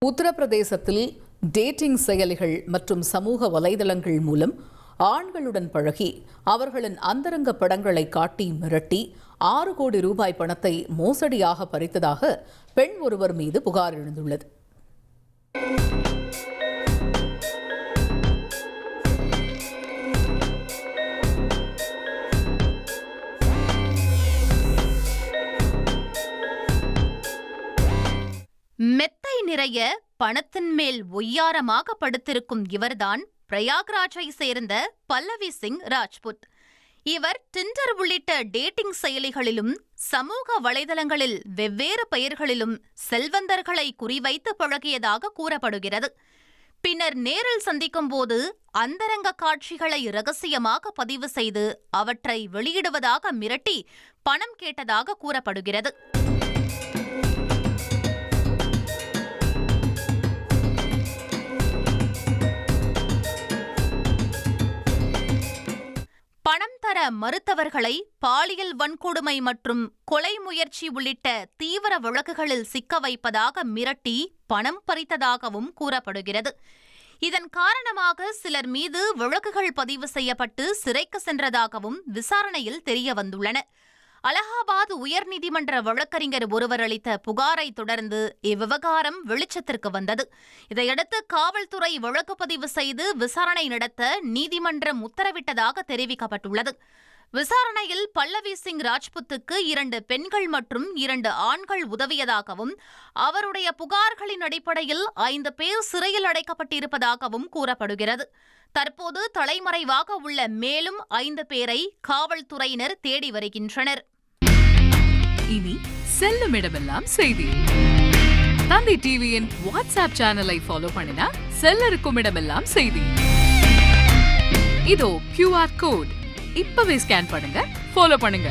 உத்தரப்பிரதேசத்தில் டேட்டிங் செயலிகள் மற்றும் சமூக வலைதளங்கள் மூலம் ஆண்களுடன் பழகி அவர்களின் அந்தரங்க படங்களை காட்டி மிரட்டி 6 கோடி ரூபாய் பணத்தை மோசடியாக பறித்ததாக பெண் ஒருவர் மீது புகார் எழுந்துள்ளது. மெத்தை நிறைய பணத்தின் மேல் ஒய்யாரமாக படுத்திருக்கும் இவர்தான் பிரயாக்ராஜை சேர்ந்த பல்லவி சிங் ராஜ்புத். இவர் டிண்டர் உள்ளிட்ட டேட்டிங் செயலிகளிலும் சமூக வலைதளங்களில் வெவ்வேறு பெயர்களிலும் செல்வந்தர்களை குறிவைத்து பழகியதாக கூறப்படுகிறது. பின்னர் நேரில் சந்திக்கும் போது அந்தரங்க காட்சிகளை இரகசியமாக பதிவு செய்து அவற்றை வெளியிடுவதாக மிரட்டி பணம் கேட்டதாக கூறப்படுகிறது. பணம் தர மறுத்தவர்களை பாலியல் வன்கொடுமை மற்றும் கொலை முயற்சி உள்ளிட்ட தீவிர வழக்குகளில் சிக்க வைப்பதாக மிரட்டி பணம் பறித்ததாகவும் கூறப்படுகிறது. இதன் காரணமாக சிலர் மீது வழக்குகள் பதிவு செய்யப்பட்டு சிறைக்கு சென்றதாகவும் விசாரணையில் தெரியவந்துள்ளன. அலகாபாத் உயர்நீதிமன்ற வழக்கறிஞர் ஒருவர் அளித்த புகாரை தொடர்ந்து இவ்விவகாரம் வெளிச்சத்திற்கு வந்தது. இதையடுத்து காவல்துறை வழக்கு பதிவு செய்து விசாரணை நடத்த நீதிமன்றம் உத்தரவிட்டதாக தெரிவிக்கப்பட்டுள்ளது. விசாரணையில் பல்லவி சிங் ராஜ்புத்துக்கு 2 பெண்கள் மற்றும் 2 ஆண்கள் உதவியதாகவும் அவருடைய புகார்களின் அடிப்படையில் 5 பேர் சிறையில் அடைக்கப்பட்டிருப்பதாகவும் கூறப்படுகிறது. தற்போது தலைமறைவாக உள்ள மேலும் 5 பேரை காவல்துறையினர் தேடி வருகின்றனர். இனி செல்லும் இடமெல்லாம் செய்தி. தந்தி டிவியின் வாட்ஸ்அப் சேனலை ஃபாலோ பண்ணினா செல்ல இருக்கும் இடமெல்லாம் செய்தி. இதோ QR கோட் இப்பவே ஸ்கேன் பண்ணுங்க, ஃபாலோ பண்ணுங்க.